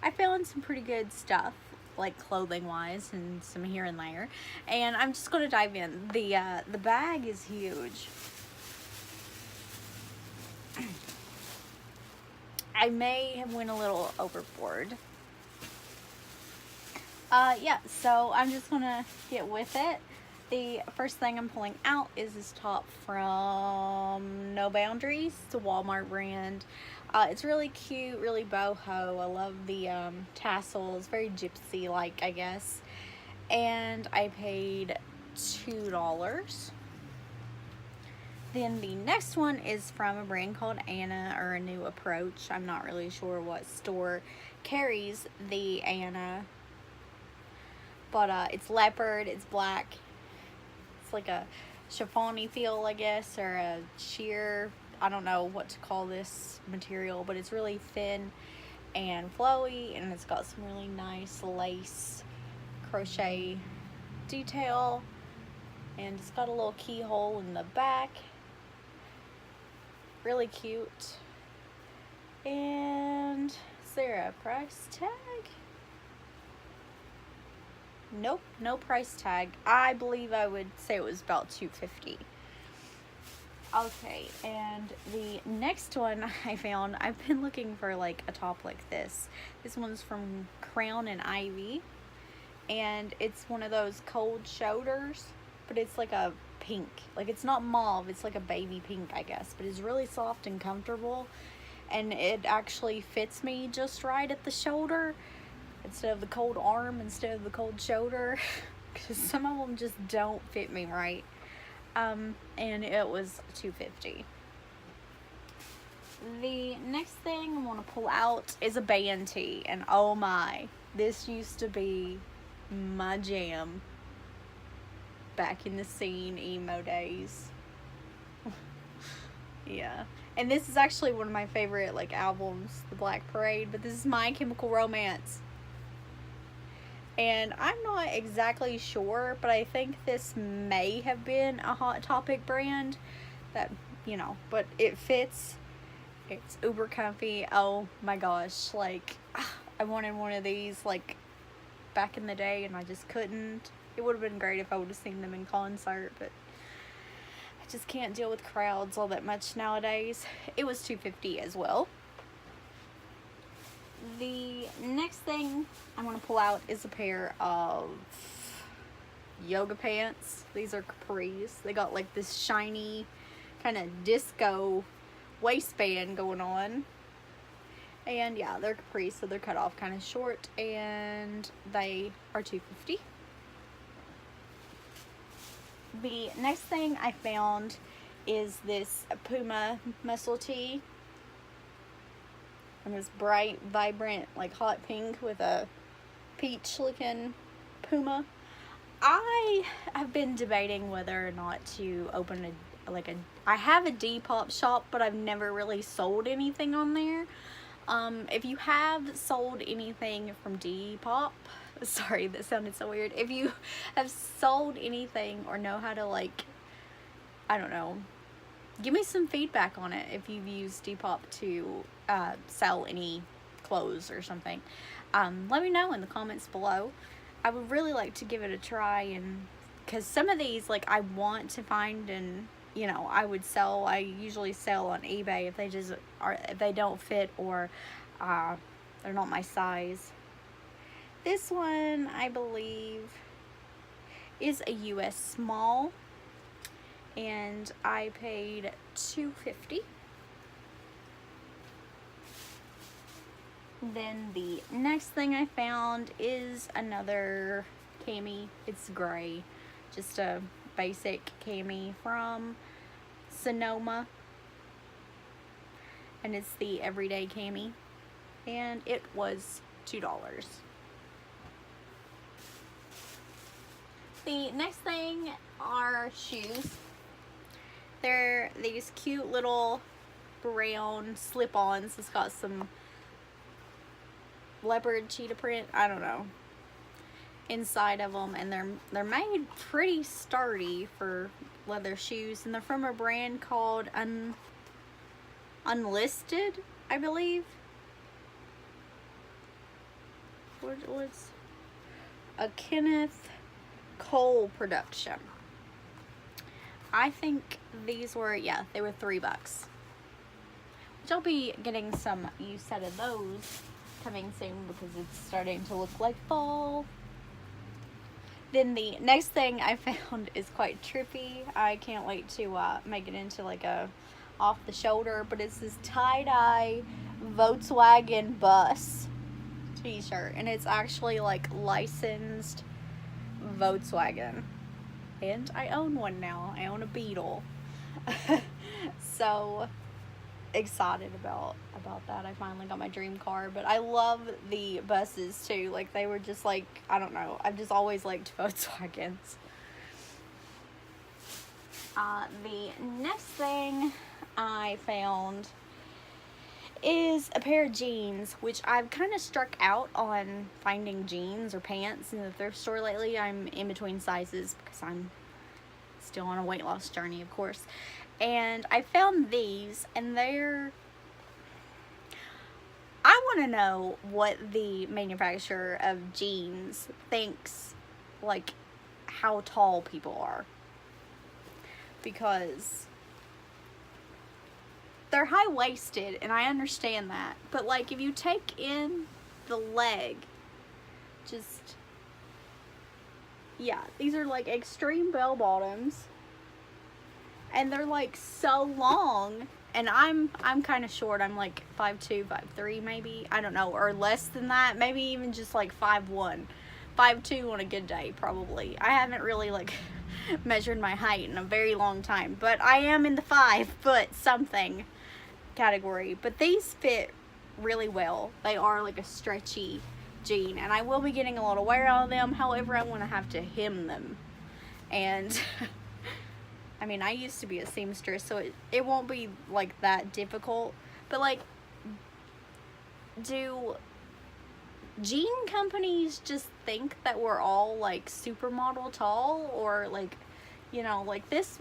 I found some pretty good stuff, like clothing wise, and some here and there. And I'm just gonna dive in. The bag is huge. I may have went a little overboard. Yeah, so I'm just gonna get with it. The first thing I'm pulling out is this top from No Boundaries. It's a Walmart brand. It's really cute, really boho. I love the tassels, very gypsy-like, I guess. And I paid $2. Then the next one is from a brand called Anna, or a New Approach. I'm not really sure what store carries the Anna, but it's leopard, it's black, it's like a chiffon-y feel, I guess, or a sheer, I don't know what to call this material, but it's really thin and flowy, and it's got some really nice lace crochet detail, and it's got a little keyhole in the back. Really cute. And is there a price tag? Nope, no price tag. I believe I would say it was about $2.50. Okay, and the next one I found, I've been looking for like a top like this. This one's from Crown and Ivy, and it's one of those cold shoulders, but it's like a pink. Like, it's not mauve, it's like a baby pink, I guess, but it's really soft and comfortable, and it actually fits me just right at the shoulder instead of the cold arm, instead of the cold shoulder, because some of them just don't fit me right. And it was $2.50. The next thing I want to pull out is a band tee, and oh my, this used to be my jam back in the scene emo days. Yeah, and this is actually one of my favorite like albums, The Black Parade, but this is My Chemical Romance. And I'm not exactly sure, but I think this may have been a Hot Topic brand that, you know, but it fits. It's uber comfy. Oh my gosh, like, I wanted one of these like back in the day, and I just couldn't. It would have been great if I would have seen them in concert, but I just can't deal with crowds all that much nowadays. It was $2.50 as well. The next thing I want to pull out is a pair of yoga pants. These are capris. They got like this shiny kind of disco waistband going on. And yeah, they're capris, so they're cut off kind of short, and they are $2.50. The next thing I found is this Puma muscle tee. And this bright, vibrant, like hot pink with a peach looking Puma. I have been debating whether or not to open I have a Depop shop, but I've never really sold anything on there. If you have sold anything from Depop, sorry, that sounded so weird. If you have sold anything or know how to, like, I don't know, give me some feedback on it if you've used Depop to sell any clothes or something. Let me know in the comments below. I would really like to give it a try, and because some of these, like, I want to find, and you know, I usually sell on eBay if they don't fit, or they're not my size. This one, I believe, is a US small, and I paid $2.50. Then the next thing I found is another cami. It's gray, just a basic cami from Sonoma, and it's the everyday cami, and it was $2. The next thing are shoes. They're these cute little brown slip-ons. It's got some leopard cheetah print, I don't know, inside of them, and they're made pretty sturdy for leather shoes, and they're from a brand called Unlisted, I believe. what's a Kenneth Cole production. I think these were, yeah, they were $3. Which I'll be getting some use out of those coming soon because it's starting to look like fall. Then the next thing I found is quite trippy. I can't wait to make it into like a off the shoulder, but it's this tie-dye Volkswagen bus t-shirt, and it's actually like licensed Volkswagen, and I own one now. I own a Beetle. So excited about that. I finally got my dream car, but I love the buses too. Like, they were just like, I don't know, I've just always liked Volkswagens. The next thing I found is a pair of jeans, which I've kind of struck out on finding jeans or pants in the thrift store lately. I'm in between sizes because I'm still on a weight loss journey, of course. And I found these, and I want to know what the manufacturer of jeans thinks, like, how tall people are. Because they're high-waisted, and I understand that. But, like, if you take in the leg, just, yeah, these are, like, extreme bell-bottoms. And they're, like, so long. And I'm kind of short. I'm, like, 5'2", 5'3", maybe. I don't know. Or less than that. Maybe even just, like, 5'1". 5'2" on a good day, probably. I haven't really, like, measured my height in a very long time. But I am in the 5' something category. But these fit really well. They are, like, a stretchy jean. And I will be getting a lot of wear out of them. However, I'm going to have to hem them. And I mean, I used to be a seamstress, so it won't be, like, that difficult. But, like, do jean companies just think that we're all, like, supermodel tall? Or, like, you know, like this.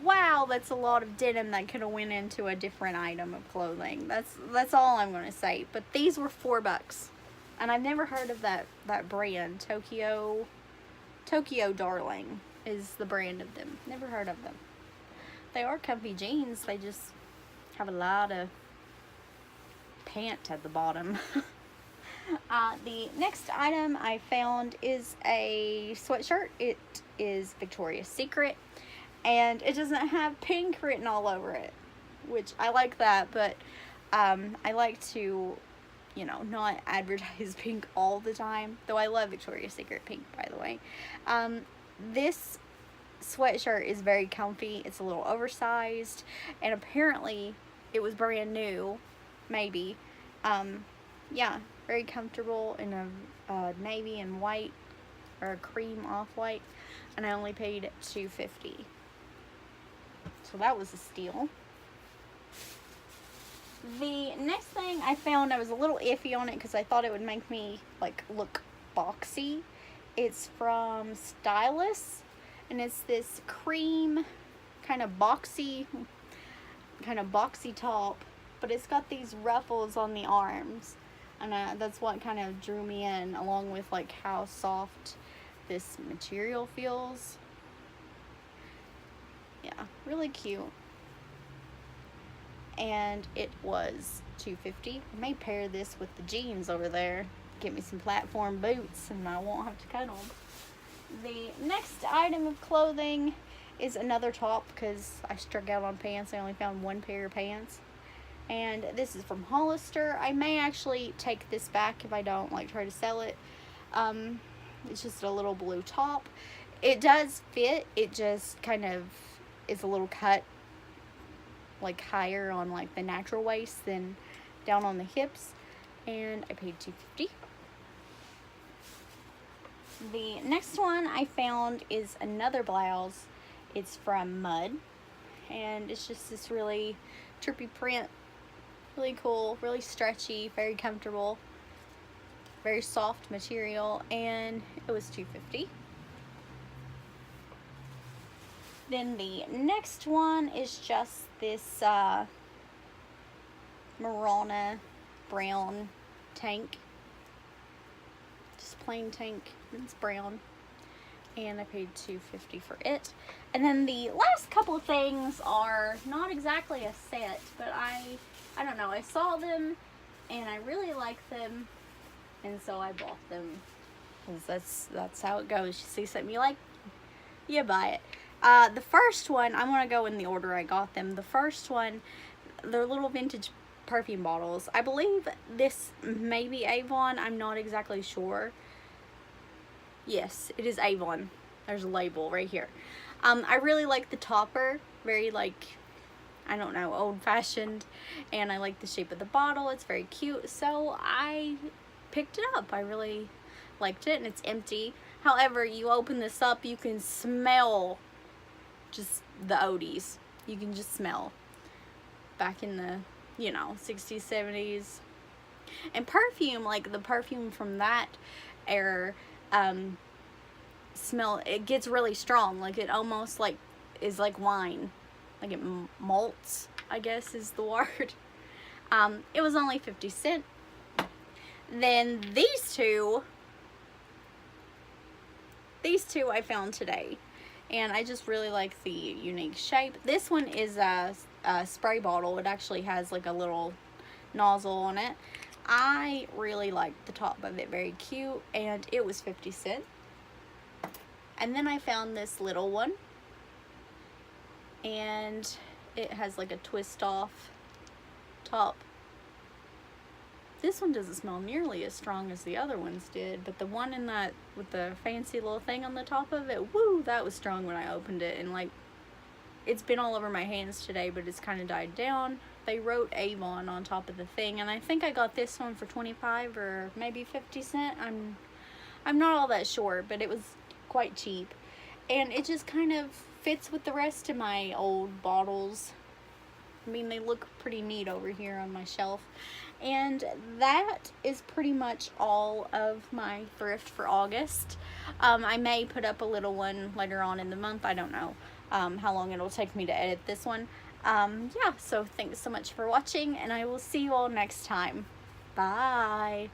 Wow, that's a lot of denim that could have went into a different item of clothing. That's all I'm going to say. But these were $4. And I've never heard of that brand. Tokyo Darling is the brand of them. Never heard of them. They are comfy jeans. They just have a lot of pant at the bottom. The next item I found is a sweatshirt. It is Victoria's Secret. And it doesn't have pink written all over it. Which I like that, but I like to, you know, not advertise pink all the time. Though I love Victoria's Secret pink, by the way. This sweatshirt is very comfy. It's a little oversized. And apparently, it was brand new. Maybe. Yeah, very comfortable in a navy and white. Or a cream off-white. And I only paid $2.50. So that was a steal. The next thing I found, I was a little iffy on it because I thought it would make me, like, look boxy. It's from Stylus, and it's this cream kind of boxy top, but it's got these ruffles on the arms, and that's what kind of drew me in, along with, like, how soft this material feels. Yeah, really cute. And it was $2.50. I may pair this with the jeans over there. Get me some platform boots and I won't have to cut them. The next item of clothing is another top because I struck out on pants. I only found one pair of pants. And this is from Hollister. I may actually take this back if I don't, like, try to sell it. It's just a little blue top. It does fit. It just kind of is a little cut, like, higher on, like, the natural waist than down on the hips, and I paid $2.50. The next one I found is another blouse. It's from Mud, and it's just this really trippy print, really cool, really stretchy, very comfortable, very soft material, and it was $2.50. Then the next one is just this Murana brown tank. Just plain tank. It's brown. And I paid $2.50 for it. And then the last couple of things are not exactly a set, but I don't know, I saw them and I really liked them, and so I bought them. Because that's how it goes. You see something you like, you buy it. The first one, I'm going to go in the order I got them. The first one, they're little vintage perfume bottles. I believe this may be Avon. I'm not exactly sure. Yes, it is Avon. There's a label right here. I really like the topper. Very, like, I don't know, old-fashioned. And I like the shape of the bottle. It's very cute. So I picked it up. I really liked it, and it's empty. However, you open this up, you can smell just the Odies. You can just smell. Back in the, 60s, 70s. And perfume, like the perfume from that era, smell, it gets really strong. Like it almost like is like wine. Like it malts, I guess is the word. It was only 50 cents. Then these two I found today, and I just really like the unique shape. This one is a spray bottle. It actually has like a little nozzle on it. I really liked the top of it, very cute, and it was 50 cents. And then I found this little one, and it has like a twist off top. This one doesn't smell nearly as strong as the other ones did, but the one in that with the fancy little thing on the top of it, woo, that was strong when I opened it. And like, it's been all over my hands today, but it's kind of died down. They wrote Avon on top of the thing, and I think I got this one for 25 or maybe 50 cents. I'm not all that sure, but it was quite cheap. And it just kind of fits with the rest of my old bottles. I mean, they look pretty neat over here on my shelf. And that is pretty much all of my thrift for August. I may put up a little one later on in the month. I don't know how long it'll take me to edit this one. Yeah, so thanks so much for watching, and I will see you all next time. Bye.